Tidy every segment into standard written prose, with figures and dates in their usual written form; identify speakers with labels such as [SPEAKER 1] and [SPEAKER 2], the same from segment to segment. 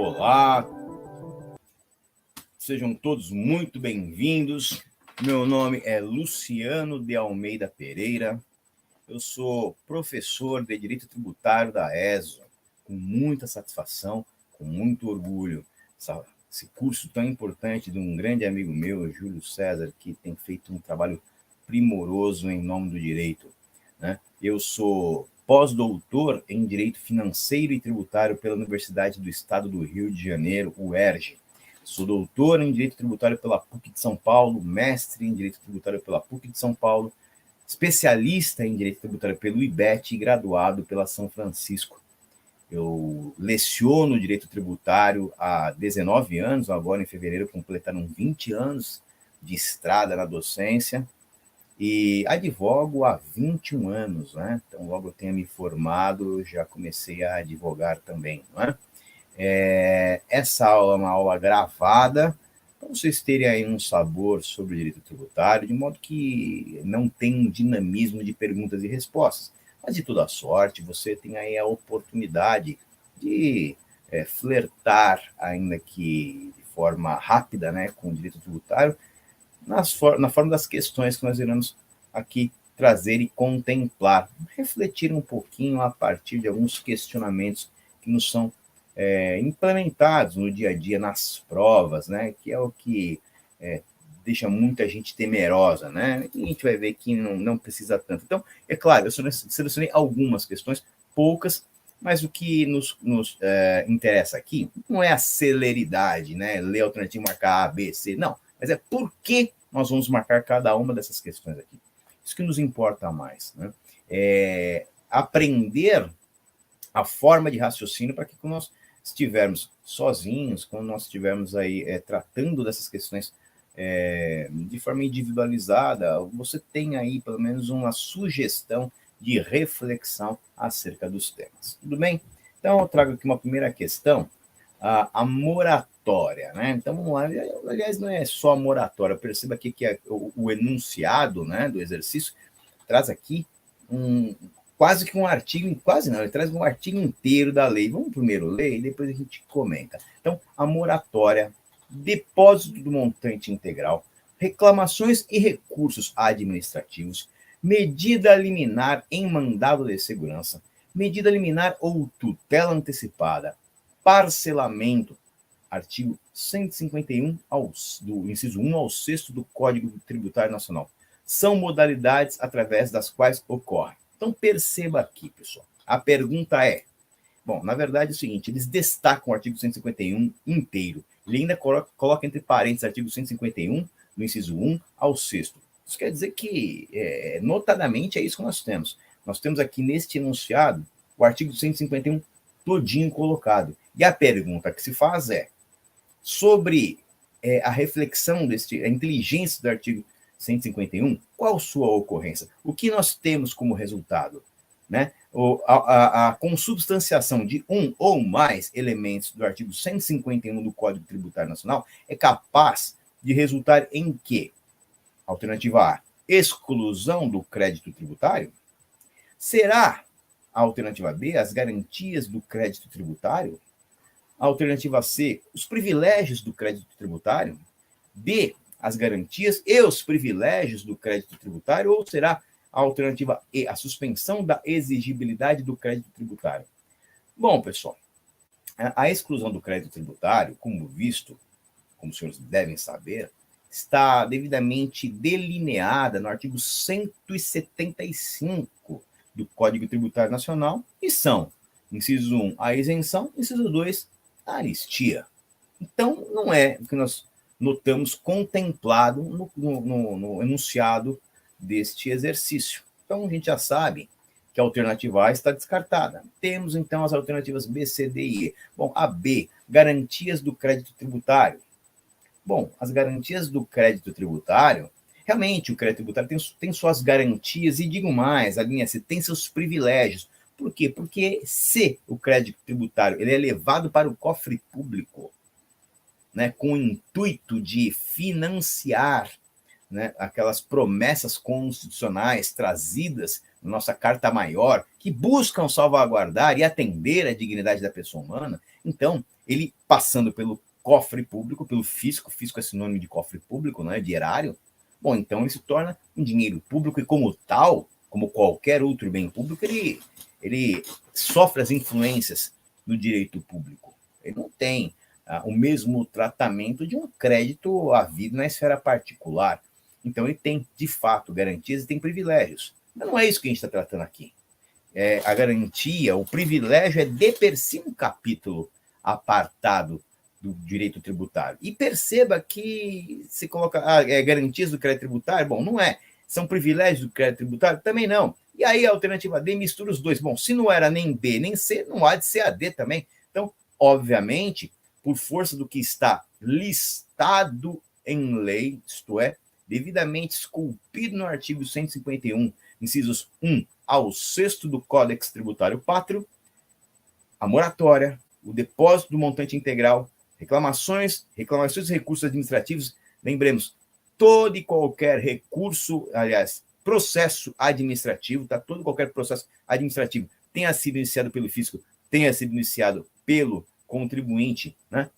[SPEAKER 1] Olá, sejam todos muito bem-vindos. Meu nome é Luciano de Almeida Pereira. Eu sou professor de Direito Tributário da ESO, com muita satisfação, com muito orgulho. Esse curso tão importante de um grande amigo meu, Júlio César, que tem feito um trabalho primoroso em nome do direito, né? Eu sou pós-doutor em Direito Financeiro e Tributário pela Universidade do Estado do Rio de Janeiro, UERJ. Sou doutor em Direito Tributário pela PUC de São Paulo, mestre em Direito Tributário pela PUC de São Paulo, especialista em Direito Tributário pelo IBET e graduado pela São Francisco. Eu leciono Direito Tributário há 19 anos, agora em fevereiro completaram 20 anos de estrada na docência, e advogo há 21 anos, né? Então, logo eu tenha me formado, já comecei a advogar também, não é? Essa aula é uma aula gravada, para vocês terem aí um sabor sobre o direito tributário, de modo que não tem um dinamismo de perguntas e respostas. Mas, de toda sorte, você tem aí a oportunidade de flertar, ainda que de forma rápida, né, com o direito tributário, na forma das questões que nós iremos aqui trazer e contemplar, refletir um pouquinho a partir de alguns questionamentos que nos são implementados no dia a dia, nas provas, né, que é o que deixa muita gente temerosa, né, e a gente vai ver que não precisa tanto. Então, é claro, eu selecionei algumas questões, poucas, mas o que nos interessa aqui não é a celeridade, né, ler a alternativa, marcar A, B, C, não, mas é por que nós vamos marcar cada uma dessas questões aqui. Isso que nos importa mais, né? Aprender a forma de raciocínio para que quando nós estivermos sozinhos, quando nós estivermos aí tratando dessas questões de forma individualizada, você tem aí pelo menos uma sugestão de reflexão acerca dos temas. Tudo bem? Então, eu trago aqui uma primeira questão, a moratória, né? Então, vamos lá. Aliás, não é só a moratória. Perceba aqui que o enunciado, né, do exercício traz aqui quase que um artigo, quase não, ele traz um artigo inteiro da lei. Vamos primeiro ler e depois a gente comenta. Então, a moratória, depósito do montante integral, reclamações e recursos administrativos, medida liminar em mandado de segurança, medida liminar ou tutela antecipada, parcelamento, artigo 151, do inciso 1 ao 6º do Código Tributário Nacional. São modalidades através das quais ocorre. Então, perceba aqui, pessoal. A pergunta é, bom, na verdade é o seguinte, eles destacam o artigo 151 inteiro. Ele ainda coloca entre parênteses artigo 151, do inciso 1 ao 6º. Isso quer dizer que, notadamente, é isso que nós temos. Nós temos aqui neste enunciado o artigo 151 todinho colocado. E a pergunta que se faz é, sobre a reflexão a inteligência do artigo 151, qual sua ocorrência? O que nós temos como resultado? Né? A consubstanciação de um ou mais elementos do artigo 151 do Código Tributário Nacional é capaz de resultar em quê? Alternativa A, exclusão do crédito tributário? Será a alternativa B, as garantias do crédito tributário? A alternativa C, os privilégios do crédito tributário? B, as garantias e os privilégios do crédito tributário? Ou será a alternativa E, a suspensão da exigibilidade do crédito tributário? Bom, pessoal, a exclusão do crédito tributário, como visto, como os senhores devem saber, está devidamente delineada no artigo 175 do Código Tributário Nacional, e são, inciso 1, a isenção, inciso 2, a anistia. Então, não é o que nós notamos contemplado no enunciado deste exercício. Então, a gente já sabe que a alternativa A está descartada. Temos, então, as alternativas B, C, D e E. Bom, a B, garantias do crédito tributário. Bom, as garantias do crédito tributário, realmente o crédito tributário tem suas garantias, e digo mais, a linha C tem seus privilégios. Por quê? Porque se o crédito tributário ele é levado para o cofre público, né, com o intuito de financiar, né, aquelas promessas constitucionais trazidas nossa carta maior, que buscam salvaguardar e atender a dignidade da pessoa humana, então, ele passando pelo cofre público, pelo fisco é sinônimo de cofre público, não é, de erário, bom, então ele se torna um dinheiro público e como tal, como qualquer outro bem público, ele sofre as influências do direito público. Ele não tem o mesmo tratamento de um crédito havido na esfera particular. Então, ele tem, de fato, garantias e tem privilégios. Mas não é isso que a gente está tratando aqui. A garantia, o privilégio é de per si um capítulo apartado do direito tributário. E perceba que se coloca garantias do crédito tributário, bom, não é. São privilégios do crédito tributário? Também não. E aí a alternativa D mistura os dois. Bom, se não era nem B nem C, não há de ser a D também. Então, obviamente, por força do que está listado em lei, isto é, devidamente esculpido no artigo 151, incisos 1 ao 6º do Códex Tributário Pátrio, a moratória, o depósito do montante integral, reclamações e recursos administrativos, lembremos, todo e qualquer recurso, aliás, processo administrativo, tá? Todo e qualquer processo administrativo tenha sido iniciado pelo fisco, tenha sido iniciado pelo contribuinte, né?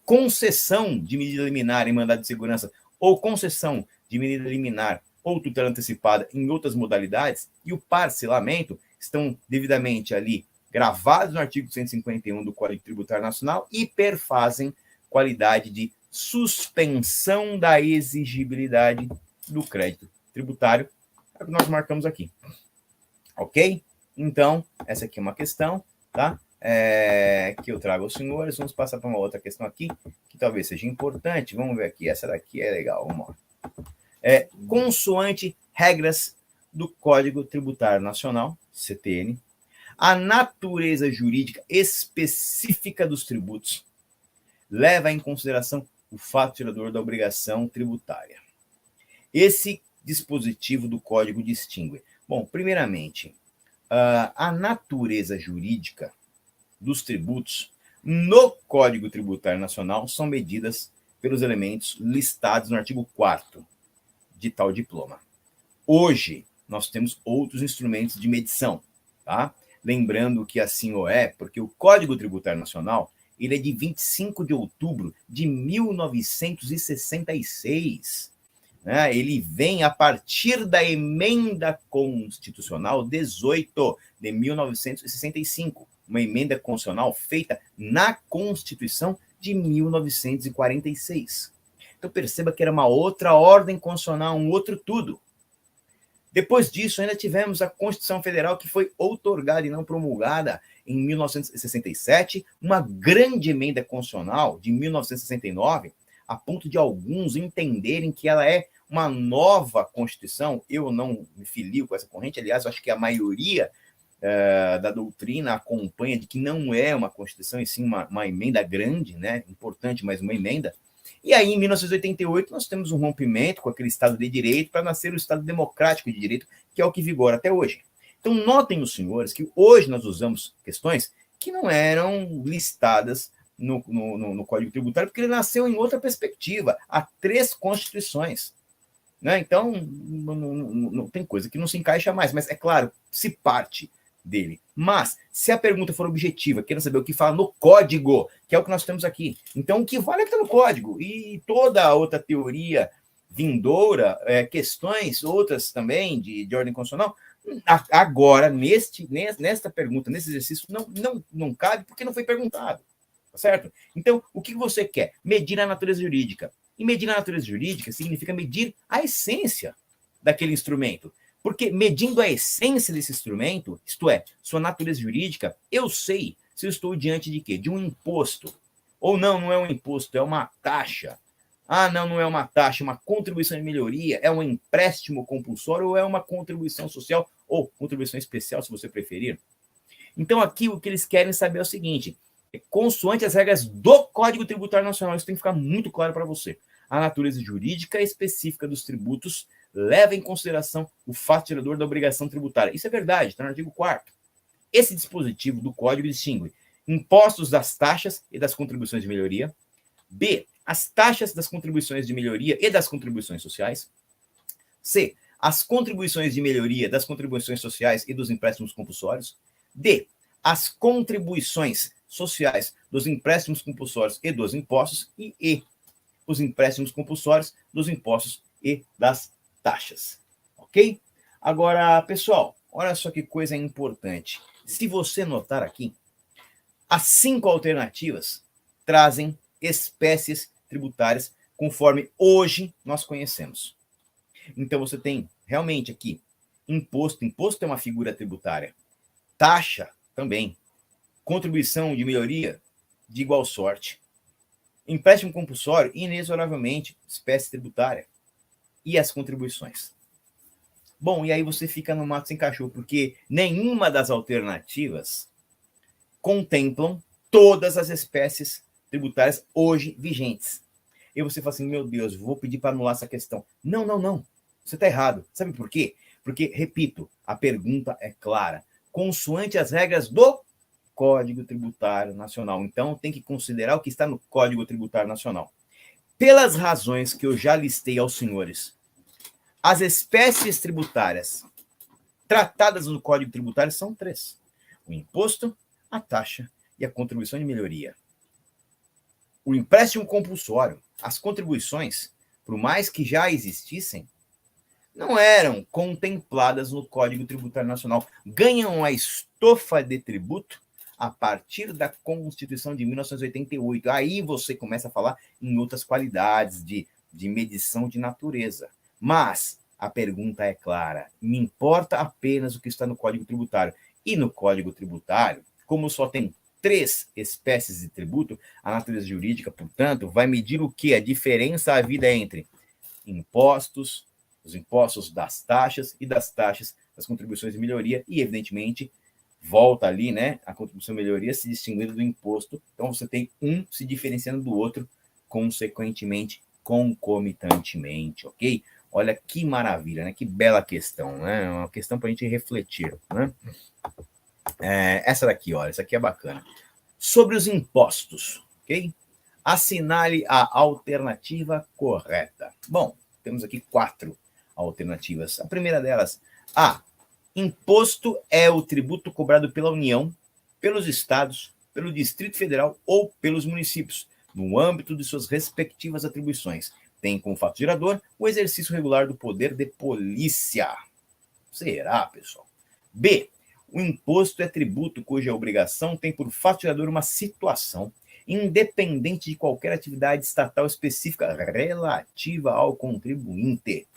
[SPEAKER 1] Concessão de medida liminar em mandado de segurança ou concessão de medida liminar ou tutela antecipada em outras modalidades e o parcelamento estão devidamente ali gravados no artigo 151 do Código Tributário Nacional e perfazem qualidade de suspensão da exigibilidade do crédito tributário, é o que nós marcamos aqui. Ok? Então, essa aqui é uma questão, tá? Que eu trago aos senhores. Vamos passar para uma outra questão aqui, que talvez seja importante. Vamos ver aqui, essa daqui é legal, vamos lá. Consoante regras do Código Tributário Nacional, CTN, a natureza jurídica específica dos tributos leva em consideração o fato gerador da obrigação tributária. Esse dispositivo do Código distingue. Bom, primeiramente, a natureza jurídica dos tributos no Código Tributário Nacional são medidas pelos elementos listados no artigo 4º de tal diploma. Hoje, nós temos outros instrumentos de medição, tá? Lembrando que assim o é, porque o Código Tributário Nacional ele é de 25 de outubro de 1966. Né? Ele vem a partir da Emenda Constitucional 18 de 1965, uma emenda constitucional feita na Constituição de 1946. Então perceba que era uma outra ordem constitucional, um outro tudo. Depois disso, ainda tivemos a Constituição Federal, que foi outorgada e não promulgada em 1967, uma grande emenda constitucional de 1969, a ponto de alguns entenderem que ela é uma nova Constituição. Eu não me filio com essa corrente, aliás, eu acho que a maioria da doutrina acompanha de que não é uma Constituição, e sim uma emenda grande, né? Importante, mas uma emenda. E aí, em 1988, nós temos um rompimento com aquele Estado de Direito para nascer o Estado Democrático de Direito, que é o que vigora até hoje. Então, notem os senhores que hoje nós usamos questões que não eram listadas no Código Tributário, porque ele nasceu em outra perspectiva. Há 3 constituições. Né? Então, não tem coisa que não se encaixa mais, mas é claro, se parte dele. Mas, se a pergunta for objetiva, querendo saber o que fala no código, que é o que nós temos aqui, então o que vale é que está no código. E toda a outra teoria vindoura, questões outras também de ordem constitucional, agora, nesta pergunta, nesse exercício, não cabe porque não foi perguntado. Tá certo? Então, o que você quer? Medir a natureza jurídica. E medir a natureza jurídica significa medir a essência daquele instrumento. Porque medindo a essência desse instrumento, isto é, sua natureza jurídica, eu sei se eu estou diante de quê? De um imposto. Ou não é um imposto, é uma taxa. Ah, não é uma taxa, é uma contribuição de melhoria, é um empréstimo compulsório ou é uma contribuição social ou contribuição especial, se você preferir. Então, aqui o que eles querem saber é o seguinte: consoante as regras do Código Tributário Nacional, isso tem que ficar muito claro para você. A natureza jurídica específica dos tributos leva em consideração o fato gerador da obrigação tributária. Isso é verdade, está no artigo 4º. Esse dispositivo do Código distingue impostos das taxas e das contribuições de melhoria. B, as taxas das contribuições de melhoria e das contribuições sociais. C, as contribuições de melhoria das contribuições sociais e dos empréstimos compulsórios. D, as contribuições sociais dos empréstimos compulsórios e dos impostos. E E, os empréstimos compulsórios dos impostos e das taxas. Ok? Agora, pessoal, olha só que coisa importante. Se você notar aqui, as 5 alternativas trazem espécies tributárias conforme hoje nós conhecemos. Então, você tem realmente aqui imposto. Imposto é uma figura tributária. Taxa também. Contribuição de melhoria de igual sorte. Empréstimo compulsório, inexoravelmente, espécie tributária. E as contribuições. Bom, e aí você fica no mato sem cachorro, porque nenhuma das alternativas contemplam todas as espécies tributárias hoje vigentes. E você fala assim, meu Deus, vou pedir para anular essa questão. Não, não, não. Você está errado. Sabe por quê? Porque, repito, a pergunta é clara. Consoante as regras do Código Tributário Nacional. Então, tem que considerar o que está no Código Tributário Nacional. Pelas razões que eu já listei aos senhores, as espécies tributárias tratadas no Código Tributário são 3. O imposto, a taxa e a contribuição de melhoria. O empréstimo compulsório, as contribuições, por mais que já existissem, não eram contempladas no Código Tributário Nacional. Ganham a estofa de tributo a partir da Constituição de 1988. Aí você começa a falar em outras qualidades de medição de natureza. Mas a pergunta é clara, me importa apenas o que está no Código Tributário. E no Código Tributário, como só tem 3 espécies de tributo, a natureza jurídica, portanto, vai medir o que? A diferença havida entre impostos, os impostos das taxas e das taxas das contribuições de melhoria e, evidentemente, volta ali, né, a contribuição de melhoria se distinguindo do imposto. Então, você tem um se diferenciando do outro, consequentemente, concomitantemente, ok? Olha que maravilha, né? Que bela questão, né? Uma questão para a gente refletir, né? Essa daqui, olha, essa aqui é bacana. Sobre os impostos, ok? Assinale a alternativa correta. Bom, temos aqui 4 alternativas. A primeira delas, A. Imposto é o tributo cobrado pela União, pelos estados, pelo Distrito Federal ou pelos municípios, no âmbito de suas respectivas atribuições. Tem como fato gerador o exercício regular do poder de polícia. Será, pessoal? B. O imposto é tributo cuja obrigação tem por fato gerador uma situação independente de qualquer atividade estatal específica relativa ao contribuinte.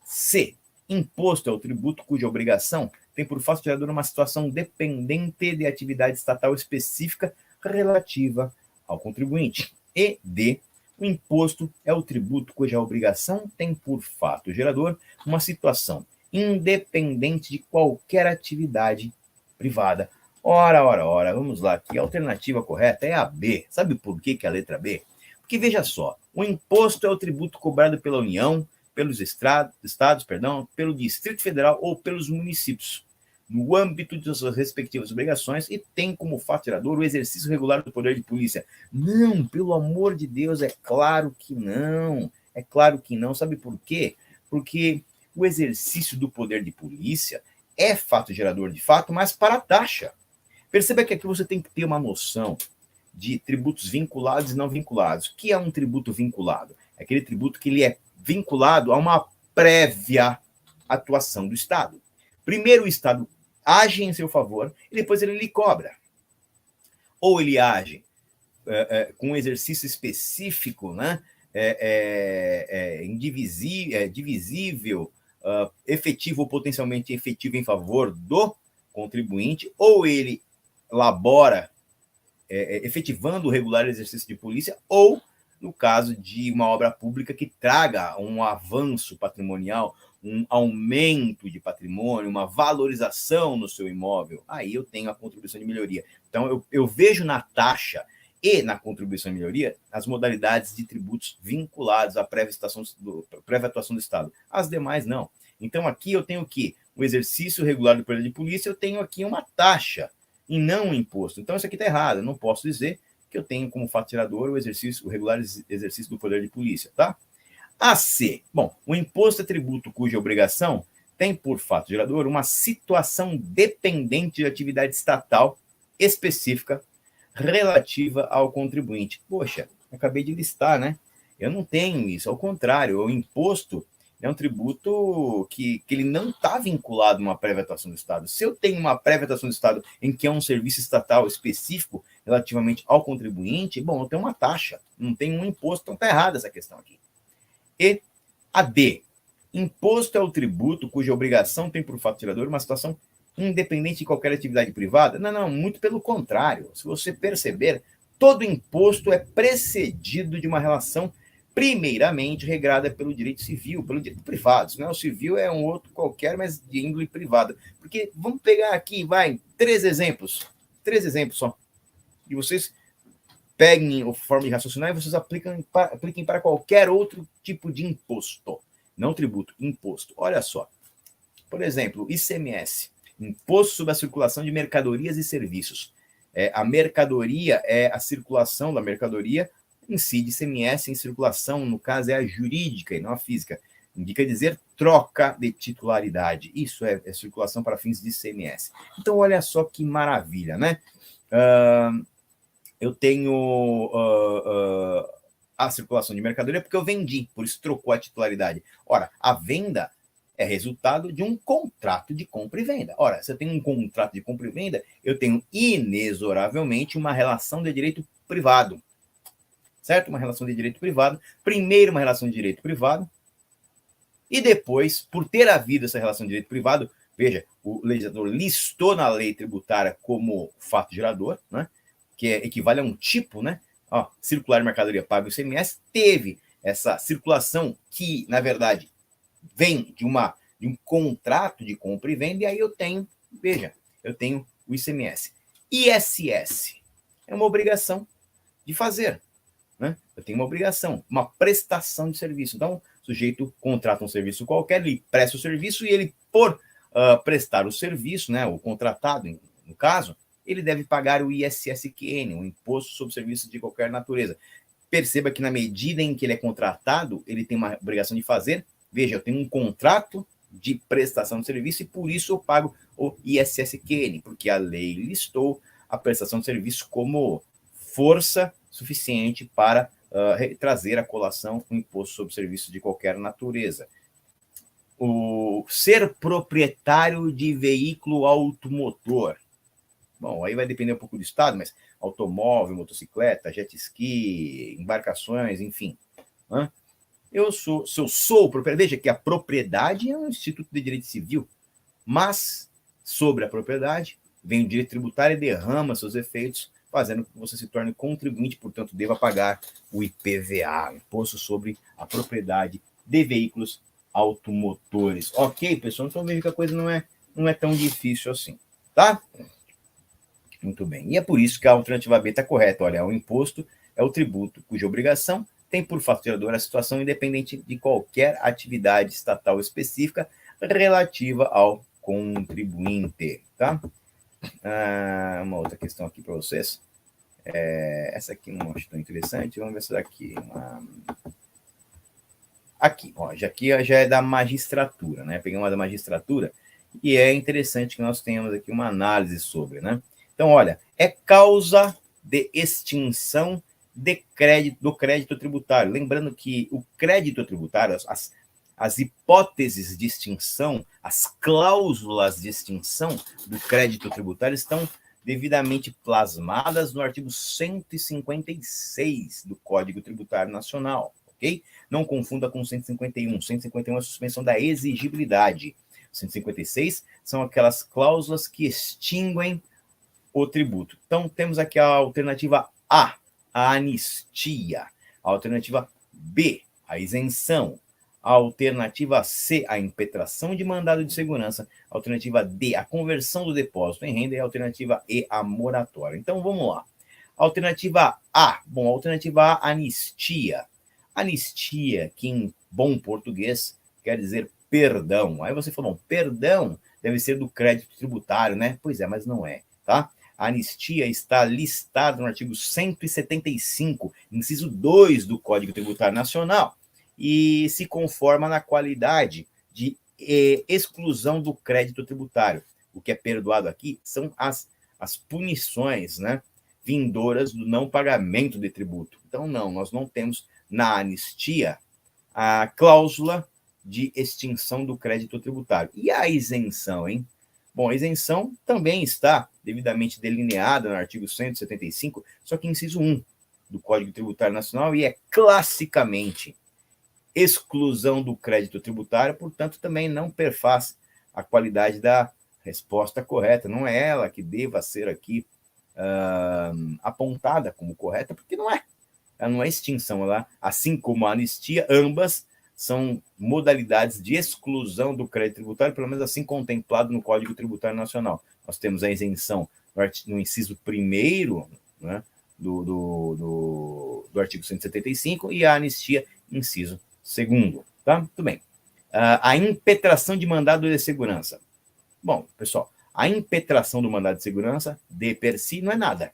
[SPEAKER 1] C. Imposto é o tributo cuja obrigação tem por fato gerador uma situação dependente de atividade estatal específica relativa ao contribuinte. E D. O imposto é o tributo cuja obrigação tem por fato gerador uma situação independente de qualquer atividade privada. Ora, vamos lá, aqui a alternativa correta é a B. Sabe por que é a letra B? Porque, veja só, o imposto é o tributo cobrado pela União, pelos estados, pelo Distrito Federal ou pelos municípios, no âmbito de suas respectivas obrigações e tem como fato gerador o exercício regular do poder de polícia. Não, pelo amor de Deus, é claro que não. É claro que não. Sabe por quê? Porque o exercício do poder de polícia é fato gerador de fato, mas para a taxa. Perceba que aqui você tem que ter uma noção de tributos vinculados e não vinculados. O que é um tributo vinculado? É aquele tributo que ele é vinculado a uma prévia atuação do Estado. Primeiro o Estado age em seu favor e depois ele lhe cobra. Ou ele age com um exercício específico, né? Divisível, efetivo ou potencialmente efetivo em favor do contribuinte, ou ele labora efetivando o regular exercício de polícia, ou no caso de uma obra pública que traga um avanço patrimonial, um aumento de patrimônio, uma valorização no seu imóvel, aí eu tenho a contribuição de melhoria. Então, eu vejo na taxa e na contribuição de melhoria as modalidades de tributos vinculados à prévia atuação do Estado. As demais, não. Então, aqui eu tenho o quê? O exercício regular do poder de polícia, eu tenho aqui uma taxa e não um imposto. Então, isso aqui está errado. Eu não posso dizer que eu tenho como fato gerador o regular exercício do poder de polícia, tá? A C. Bom, o imposto é tributo cuja obrigação tem por fato gerador uma situação dependente de atividade estatal específica relativa ao contribuinte. Poxa, acabei de listar, né? Eu não tenho isso, ao contrário, o imposto é um tributo que ele não está vinculado a uma prévia atuação do Estado. Se eu tenho uma prévia atuação do Estado em que é um serviço estatal específico relativamente ao contribuinte, bom, eu tenho uma taxa, não tenho um imposto, então está errada essa questão aqui. E a D, imposto é o tributo cuja obrigação tem por fato gerador uma situação independente de qualquer atividade privada? Não, muito pelo contrário. Se você perceber, todo imposto é precedido de uma relação primeiramente regrada pelo direito civil, pelo direito privado. Não, o civil é um outro qualquer, mas de índole privada. Porque vamos pegar aqui, três exemplos só. E vocês peguem a forma de raciocinar e vocês apliquem para qualquer outro tipo de imposto. Não tributo, imposto. Olha só. Por exemplo, ICMS, Imposto sobre a Circulação de Mercadorias e Serviços. A mercadoria é a circulação da mercadoria, incide ICMS em circulação, no caso é a jurídica e não a física. Indica dizer troca de titularidade. Isso é circulação para fins de ICMS. Então, olha só que maravilha, né? Eu tenho a circulação de mercadoria porque eu vendi, por isso trocou a titularidade. Ora, a venda é resultado de um contrato de compra e venda. Ora, se eu tenho um contrato de compra e venda, eu tenho inexoravelmente uma relação de direito privado. Certo? Uma relação de direito privado. Primeiro, uma relação de direito privado. E depois, por ter havido essa relação de direito privado, veja, o legislador listou na lei tributária como fato gerador, né? Que equivale a um tipo, né? Circular mercadoria paga o ICMS, teve essa circulação que, na verdade, vem de um contrato de compra e venda, e aí eu tenho o ICMS. ISS é uma obrigação de fazer, né? Eu tenho uma obrigação, uma prestação de serviço. Então, o sujeito contrata um serviço qualquer, ele presta o serviço e ele, por prestar o serviço, né, o contratado, no caso, ele deve pagar o ISSQN, o Imposto sobre Serviços de Qualquer Natureza. Perceba que na medida em que ele é contratado, ele tem uma obrigação de fazer. Veja, eu tenho um contrato de prestação de serviço e por isso eu pago o ISSQN, porque a lei listou a prestação de serviço como força suficiente para trazer à colação o imposto sobre serviços de qualquer natureza. O ser proprietário de veículo automotor. Bom, aí vai depender um pouco do estado, mas automóvel, motocicleta, jet ski, embarcações, enfim. Se eu sou o proprietário, veja que a propriedade é um instituto de direito civil, mas sobre a propriedade vem o direito tributário e derrama seus efeitos, fazendo com que você se torne contribuinte, portanto, deva pagar o IPVA, Imposto sobre a Propriedade de Veículos Automotores. Ok, pessoal? Então veja que a coisa não é tão difícil assim, tá? Muito bem. E é por isso que a alternativa B está correta. Olha, o imposto é o tributo cuja obrigação tem por fato gerador a situação independente de qualquer atividade estatal específica relativa ao contribuinte, tá? Uma outra questão aqui para vocês. Essa aqui não acho tão interessante. Vamos ver essa daqui. Aqui, já é da magistratura, né? Peguei uma da magistratura e é interessante que nós tenhamos aqui uma análise sobre, né? Então, olha, é causa de extinção do crédito tributário. Lembrando que o crédito tributário, as hipóteses de extinção, as cláusulas de extinção do crédito tributário estão devidamente plasmadas no artigo 156 do Código Tributário Nacional, ok? Não confunda com 151. 151 é a suspensão da exigibilidade. 156 são aquelas cláusulas que extinguem o tributo. Então, temos aqui a alternativa A, a anistia. A alternativa B, a isenção. A alternativa C, a impetração de mandado de segurança. A alternativa D, a conversão do depósito em renda. E a alternativa E, a moratória. Então, vamos lá. Alternativa A. Bom, alternativa A, anistia. Anistia, que em bom português quer dizer perdão. Aí você falou, perdão deve ser do crédito tributário, né? Pois é, mas não é, tá? A anistia está listada no artigo 175, inciso 2 do Código Tributário Nacional, e se conforma na qualidade de exclusão do crédito tributário. O que é perdoado aqui são as punições, né, vindouras do não pagamento de tributo. Então, não, nós não temos na anistia a cláusula de extinção do crédito tributário. E a isenção, hein? Bom, a isenção também está devidamente delineada no artigo 175, só que inciso 1 do Código Tributário Nacional, e é classicamente exclusão do crédito tributário, portanto, também não perfaz a qualidade da resposta correta. Não é ela que deva ser aqui apontada como correta, porque não é. Ela não é extinção, ela, assim como a anistia, ambas são modalidades de exclusão do crédito tributário, pelo menos assim contemplado no Código Tributário Nacional. Nós temos a isenção no inciso 1º, né, do artigo 175 e a anistia, inciso 2º. Tá? Muito bem. A impetração de mandado de segurança. Bom, pessoal, a impetração do mandado de segurança, de per si, não é nada.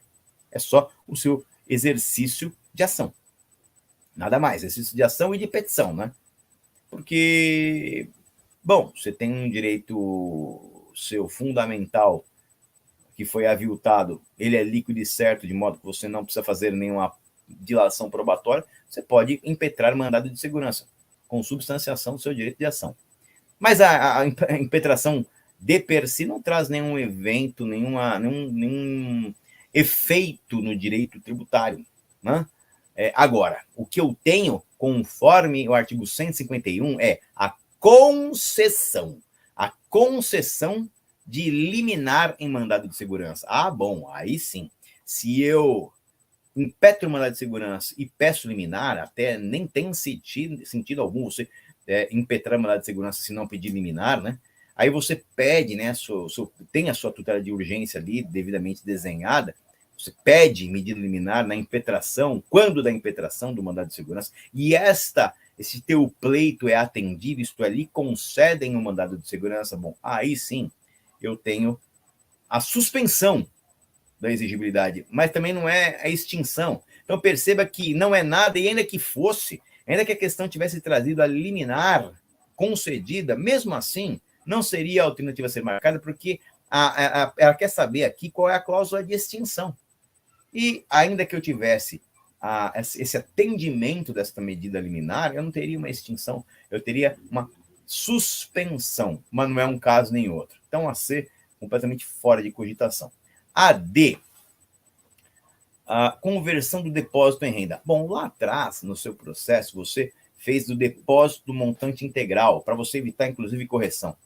[SPEAKER 1] É só o seu exercício de ação. Nada mais, exercício de ação e de petição, né? Porque, bom, você tem um direito seu fundamental que foi aviltado, ele é líquido e certo, de modo que você não precisa fazer nenhuma dilação probatória, você pode impetrar mandado de segurança, com substanciação do seu direito de ação. Mas a impetração de per si não traz nenhum evento, nenhum efeito no direito tributário, né? Agora, o que eu tenho, conforme o artigo 151, é a concessão de liminar em mandado de segurança. Ah, bom, aí sim. Se eu impetro o mandado de segurança e peço liminar, até nem tem sentido algum você impetrar mandado de segurança se não pedir liminar, né? Aí você pede, né, tem a sua tutela de urgência ali devidamente desenhada, você pede medida liminar na impetração, quando da impetração do mandado de segurança, e esse teu pleito é atendido, isto é, lhe concedem o mandado de segurança, bom, aí sim eu tenho a suspensão da exigibilidade, mas também não é a extinção. Então perceba que não é nada, e ainda que fosse, ainda que a questão tivesse trazido a liminar concedida, mesmo assim, não seria a alternativa a ser marcada, porque ela quer saber aqui qual é a cláusula de extinção. E ainda que eu tivesse esse atendimento dessa medida liminar, eu não teria uma extinção, eu teria uma suspensão, mas não é um caso nem outro. Então, a C, completamente fora de cogitação. A D, a conversão do depósito em renda. Bom, lá atrás, no seu processo, você fez do depósito do montante integral, para você evitar, inclusive, correção.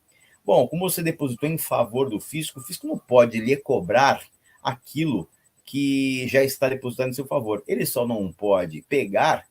[SPEAKER 1] Bom, como você depositou em favor do fisco, o fisco não pode lhe cobrar aquilo que já está depositado em seu favor. Ele só não pode pegar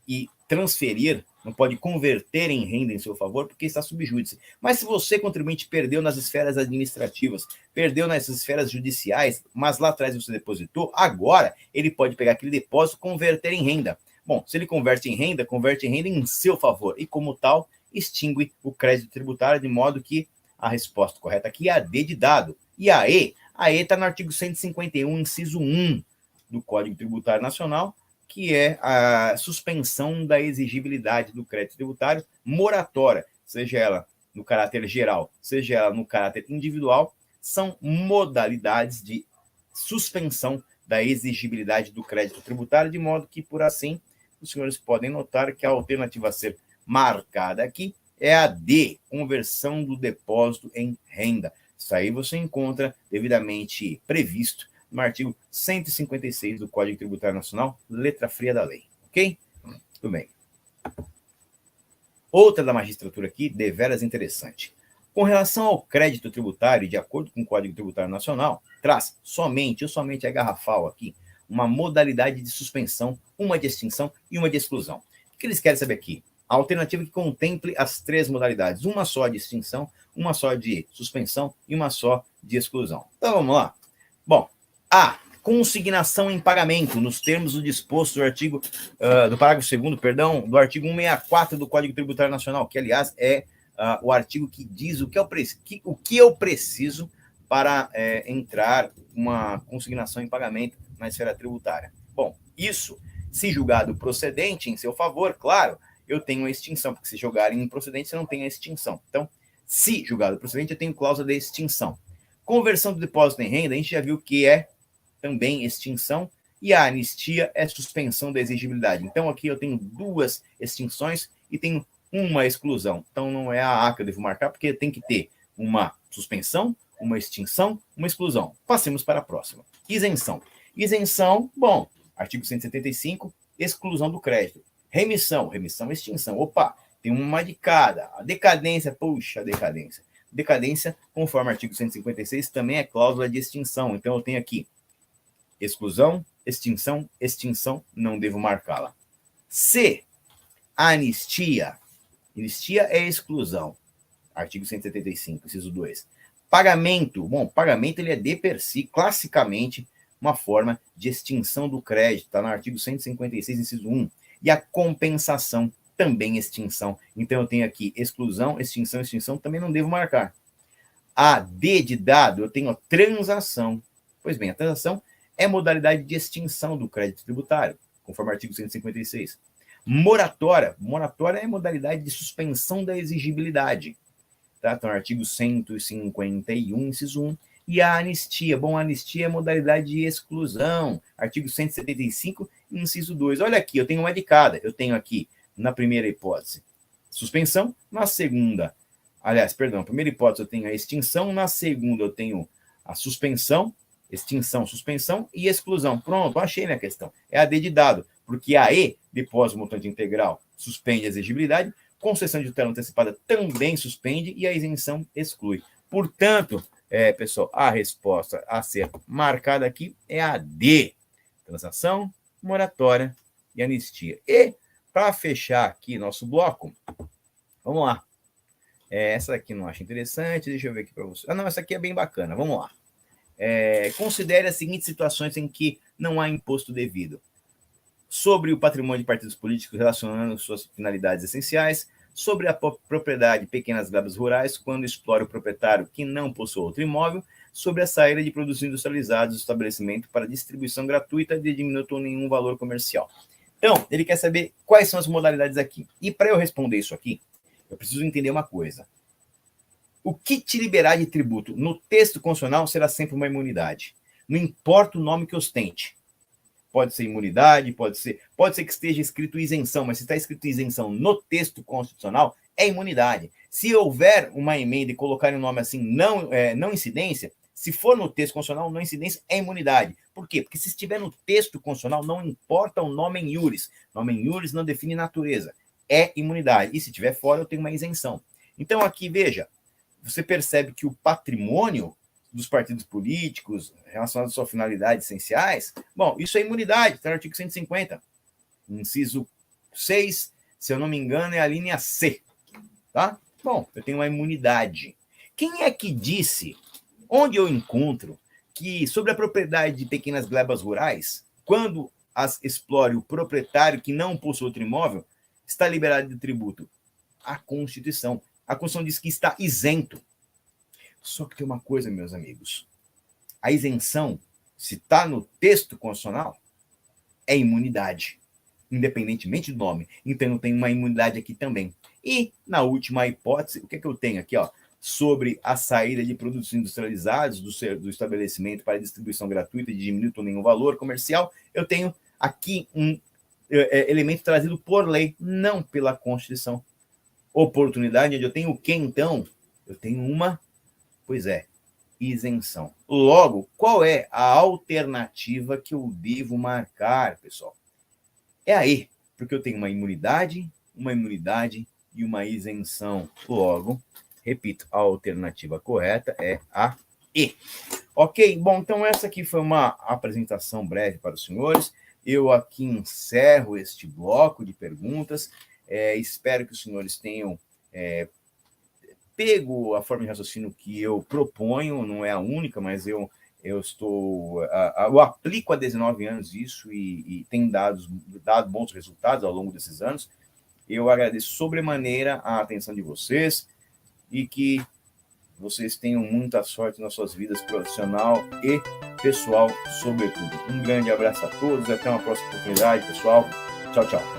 [SPEAKER 1] e transferir, não pode converter em renda em seu favor, porque está sob júdice. Mas se você, contribuinte, perdeu nas esferas administrativas, perdeu nas esferas judiciais, mas lá atrás você depositou, agora ele pode pegar aquele depósito e converter em renda. Bom, se ele converte em renda em seu favor. E, como tal, extingue o crédito tributário, de modo que a resposta correta aqui é a D de dado. E a E está no artigo 151, inciso 1 do Código Tributário Nacional, que é a suspensão da exigibilidade do crédito tributário moratória, seja ela no caráter geral, seja ela no caráter individual, são modalidades de suspensão da exigibilidade do crédito tributário, de modo que, por assim, os senhores podem notar que a alternativa a ser marcada aqui é a D, conversão do depósito em renda. Isso aí você encontra devidamente previsto no artigo 156 do Código Tributário Nacional, letra fria da lei. Ok? Tudo bem. Outra da magistratura aqui, deveras interessante. Com relação ao crédito tributário, de acordo com o Código Tributário Nacional, traz somente é garrafal aqui, uma modalidade de suspensão, uma de extinção e uma de exclusão. O que eles querem saber aqui? A alternativa que contemple as três modalidades, uma só de extinção, uma só de suspensão e uma só de exclusão. Então vamos lá. Bom, a consignação em pagamento, nos termos do disposto do artigo, do parágrafo 2º, perdão, do artigo 164 do Código Tributário Nacional, que, aliás, é o artigo que diz o que eu preciso para entrar uma consignação em pagamento na esfera tributária. Bom, isso, se julgado procedente em seu favor, claro, eu tenho a extinção, porque se jogarem improcedente, você não tem a extinção. Então, Se julgado procedente, eu tenho cláusula de extinção. Conversão do depósito em renda, a gente já viu que é também extinção, e a anistia é suspensão da exigibilidade. Então, aqui eu tenho 2 extinções e tenho uma exclusão. Então, não é a que eu devo marcar, porque tem que ter uma suspensão, uma extinção, uma exclusão. Passemos para a próxima. Isenção. Isenção, bom, artigo 175, exclusão do crédito. Remissão, extinção. Opa, tem uma de cada. A decadência, puxa, decadência. Decadência, conforme artigo 156, também é cláusula de extinção. Então, eu tenho aqui exclusão, extinção, extinção, não devo marcá-la. C, anistia. Anistia é exclusão. Artigo 175, inciso 2. Pagamento. Bom, pagamento ele é de per si, classicamente, uma forma de extinção do crédito. Está no artigo 156, inciso 1. E a compensação, também extinção. Então, eu tenho aqui exclusão, extinção, extinção, também não devo marcar. A D de dado, eu tenho a transação. Pois bem, a transação é modalidade de extinção do crédito tributário, conforme o artigo 156. Moratória. Moratória é modalidade de suspensão da exigibilidade. Tá? Então, artigo 151, inciso 1. E a anistia. Bom, a anistia é modalidade de exclusão. Artigo 175, inciso 2. Olha aqui, eu tenho uma de cada. Eu tenho aqui, na primeira hipótese, suspensão. Na segunda, na primeira hipótese eu tenho a extinção. Na segunda eu tenho a suspensão. Extinção, suspensão e exclusão. Pronto, achei minha questão. É a D de dado, porque a E, depósito montante integral, suspende a exigibilidade, concessão de tutela antecipada também suspende e a isenção exclui. Portanto, pessoal, a resposta a ser marcada aqui é a D. Transação, moratória e anistia. E, para fechar aqui nosso bloco, vamos lá. Essa aqui não acho interessante, deixa eu ver aqui para você. Não, essa aqui é bem bacana, vamos lá. Considere as seguintes situações em que não há imposto devido. Sobre o patrimônio de partidos políticos relacionando suas finalidades essenciais, sobre a propriedade de pequenas glebas rurais, quando explora o proprietário que não possui outro imóvel, sobre a saída de produtos industrializados do estabelecimento para distribuição gratuita de diminuto ou nenhum valor comercial. Então, ele quer saber quais são as modalidades aqui. E para eu responder isso aqui, eu preciso entender uma coisa. O que te liberar de tributo no texto constitucional será sempre uma imunidade. Não importa o nome que ostente. Pode ser imunidade, pode ser que esteja escrito isenção, mas se está escrito isenção no texto constitucional, é imunidade. Se houver uma emenda e colocar um nome assim, não incidência, se for no texto constitucional, não incidência, é imunidade. Por quê? Porque se estiver no texto constitucional, não importa o nome em iuris. Nome em iuris não define natureza. É imunidade. E se estiver fora, eu tenho uma isenção. Então, aqui, veja, você percebe que o patrimônio dos partidos políticos relacionado às suas finalidades essenciais, bom, isso é imunidade, está no artigo 150. Inciso 6, se eu não me engano, é a linha C. Tá? Bom, eu tenho uma imunidade. Quem é que disse, onde eu encontro, que sobre a propriedade de pequenas glebas rurais, quando as explore o proprietário que não possui outro imóvel, está liberado de tributo? A Constituição. A Constituição diz que está isento. Só que tem uma coisa, meus amigos. A isenção, se está no texto constitucional, é imunidade, independentemente do nome. Então, eu tenho uma imunidade aqui também. E, na última hipótese, o que é que eu tenho aqui? Ó, sobre a saída de produtos industrializados do estabelecimento para distribuição gratuita de diminuto ou nenhum valor comercial, eu tenho aqui um elemento trazido por lei, não pela Constituição. Oportunidade, onde eu tenho o quê, então? Eu tenho uma, isenção. Logo, qual é a alternativa que eu devo marcar, pessoal? É a E, porque eu tenho uma imunidade e uma isenção. Logo, repito, a alternativa correta é a E. Ok? Bom, então essa aqui foi uma apresentação breve para os senhores. Eu aqui encerro este bloco de perguntas. Espero que os senhores tenham pego a forma de raciocínio que eu proponho, não é a única, mas eu aplico há 19 anos isso e tem dado bons resultados ao longo desses anos. Eu agradeço sobremaneira a atenção de vocês e que vocês tenham muita sorte nas suas vidas profissional e pessoal, sobretudo. Um grande abraço a todos, até uma próxima oportunidade, pessoal. Tchau, tchau.